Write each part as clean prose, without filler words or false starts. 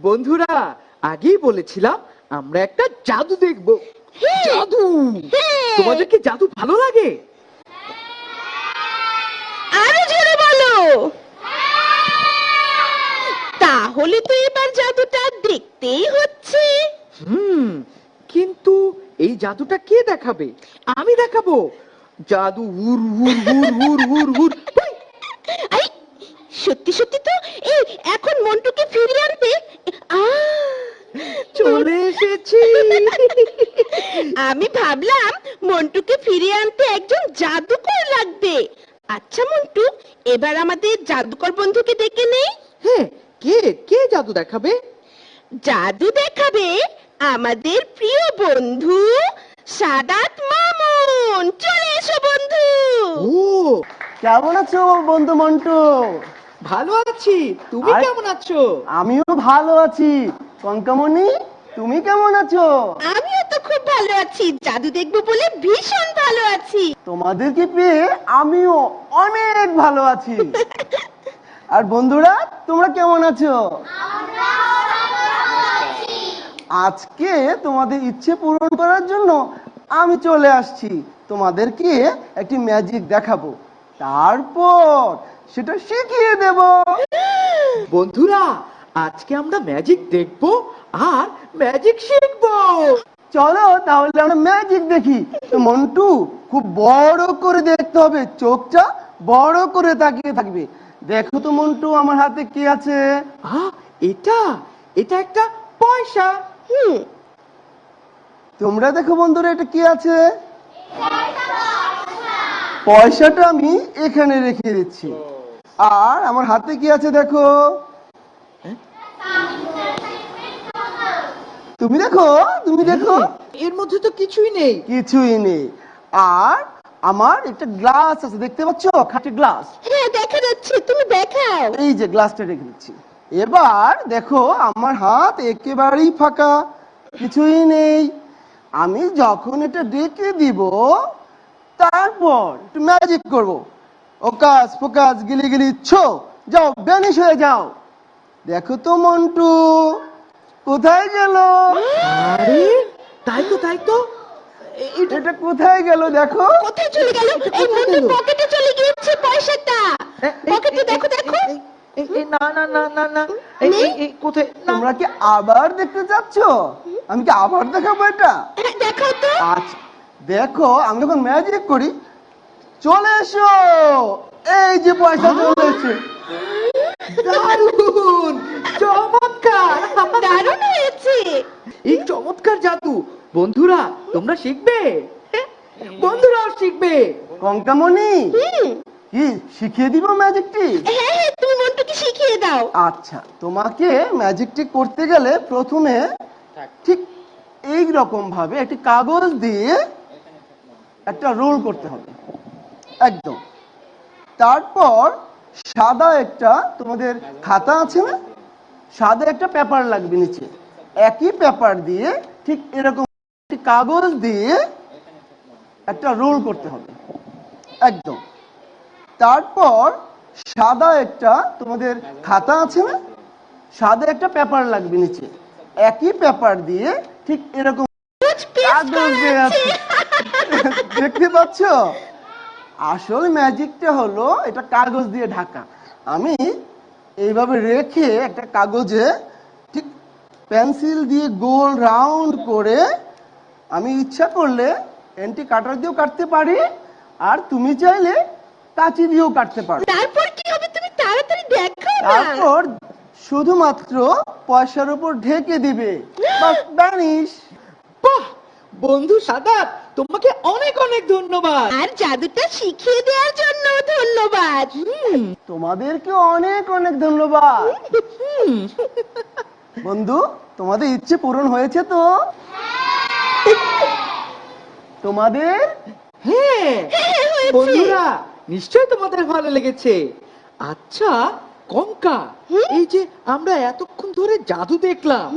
বন্ধুরা, আগেই বলেছিলাম আমরা একটা জাদু দেখব। জাদু, তোমাদের কি জাদু ভালো লাগে? আরো জোরে বলো। তাহলে তো এবার জাদুটা দেখতেই হচ্ছে। কিন্তু এই জাদুটা কে দেখাবে? আমি দেখাবো। জাদু হুর হুর হুর হুর হুর হুর। আরে সত্যি সত্যি তো এই এখন মন্টুকে ফিরিয়ে আনতে চলে এসেছি। আমি ভাবলাম মন্টুকে ফিরিয়ে আনতে একজন জাদুকর লাগবে। আচ্ছা মন্টু, এবার আমাদের জাদুকর বন্ধুকে ডেকে নেই। হ্যাঁ, কে কে জাদু দেখাবে? জাদু দেখাবে আমাদের প্রিয় বন্ধু সাদাত মামুন। চলে এসো বন্ধু। ও, কেমন আছো বন্ধু মন্টু? ভালো আছি, তুমি কেমন আছো? আমিও ভালো আছি। কঙ্কামণি, তুমি কেমন আছো? আমিও তো খুব ভালো আছি, জাদু দেখবো বলে ভীষণ ভালো আছি। তোমাদেরকে পেয়ে আমিও অনেক ভালো আছি। আর বন্ধুরা, তোমরা কেমন আছো? আজকে তোমাদের ইচ্ছে পূরণ করার জন্য আমি চলে আসছি। তোমাদেরকে একটি ম্যাজিক দেখাবো, তারপর সেটা শিখিয়ে দেব। বন্ধুরা, আজকে আমরা ম্যাজিক দেখবো আর ম্যাজিক শিখবো। চলো তাহলে আমরা ম্যাজিক দেখি। তো মন্টু, খুব বড় করে দেখতে হবে, চোখটা বড় করে তাকিয়ে থাকবে। দেখো তো মন্টু, আমার হাতে কি আছে? এটা এটা একটা পয়সা। তোমরা দেখো বন্ধুরা, এটা কি আছে? পয়সাটা আমি এখানে রেখে দিচ্ছি। আর আমার হাতে কি আছে দেখো? তুমি দেখো, তুমি দেখো। এর মধ্যে তো কিছুই নেই। কিছুই নেই। আর আমার একটা গ্লাস আছে, দেখতে পাচ্ছ? খাঁটি গ্লাস। হ্যাঁ দেখা যাচ্ছে, তুমি দেখাও। এই যে গ্লাসটা রেখে দিচ্ছি। এবার দেখো, আমার হাত একেবারেই ফাঁকা, কিছুই নেই। আমি যখন এটা রেখে দিব, তারপর একটু ম্যাজিক করব। ওকাস ফোকাস গিলি গিলি ছো, যাও ভ্যানিশ হয়ে যাও। দেখো তো মন্টু, কোথায় গেল? আরে তাই তো এটা কোথায় গেল দেখো? কোথায় চলে গেল? এই মন্টুর পকেটে চলে গিয়েছে পয়সাটা। পকেটে দেখো দেখো। না না না না না, এই কোথায়? তোমরা কি আবার দেখতে চাচ্ছ? আমি কি আবার দেখাবো এটা? দেখাও তো। আচ্ছা দেখো, আমি যখন ম্যাজিক করি, চলে এসো। এই যে পয়সা চলে এসেছে। দারুণ, চমৎকার, দারুণ হয়েছে। এই চমৎকার জাদু বন্ধুরা তোমরা শিখবে। বন্ধুরাও শিখবে। কঙ্কামণি, কি শিখিয়ে দিব ম্যাজিকটি? হ্যাঁ তুমি মন্টুকে শিখিয়ে দাও। আচ্ছা, তোমাকে ম্যাজিকটি করতে গেলে প্রথমে ঠিক এই রকম ভাবে একটি কাগজ দিয়ে একটা রোল করতে হবে, একদম। তারপর সাদা একটা, তোমাদের খাতা আছে না, সাদা একটা পেপার লাগবে নিচে। একই পেপার দিয়ে ঠিক এরকম একটি কাগজ দিয়ে একটা রোল করতে হবে, একদম। তারপর সাদা একটা, তোমাদের খাতা আছে না, সাদা একটা পেপার লাগবে নিচে। একই পেপার দিয়ে ঠিক এরকম কাগজ দিয়ে আছে, দেখতে পাচ্ছ? আসল ম্যাজিকটা হলো এটা কাগজ দিয়ে ঢাকা। আমি এইভাবে রেখে একটা কাগজে ঠিক পেন্সিল দিয়ে গোল রাউন্ড করে, আমি ইচ্ছা করলে এন্টি কাটার দিয়েও কাটতে পারি, আর তুমি চাইলে কাঁচি দিয়েও কাটতে পারো। তারপর কি হবে তুমি তাড়াতাড়ি দেখাও না। তারপর শুধুমাত্র পয়সার উপর ঢেকে দিবে, বাস ভ্যানিশ। বাহ বন্ধু সাদাত, তোমাকে অনেক অনেক ধন্যবাদ। আর জাদুটা শিখিয়ে দেওয়ার জন্য ধন্যবাদ। তোমাদেরকে অনেক অনেক ধন্যবাদ। বন্ধু, তোমাদের ইচ্ছে পূরণ হয়েছে তো? তোমাদের? হ্যাঁ বন্ধুরা, নিশ্চয় তোমাদের ভালো লেগেছে। আচ্ছা কঙ্কা, এই যে আমরা এতক্ষণ ধরে জাদু দেখলাম,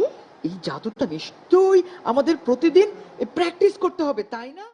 এই জাদুটা নিশ্চয়ই আমাদের প্রতিদিন প্র্যাকটিস করতে হবে, তাই না?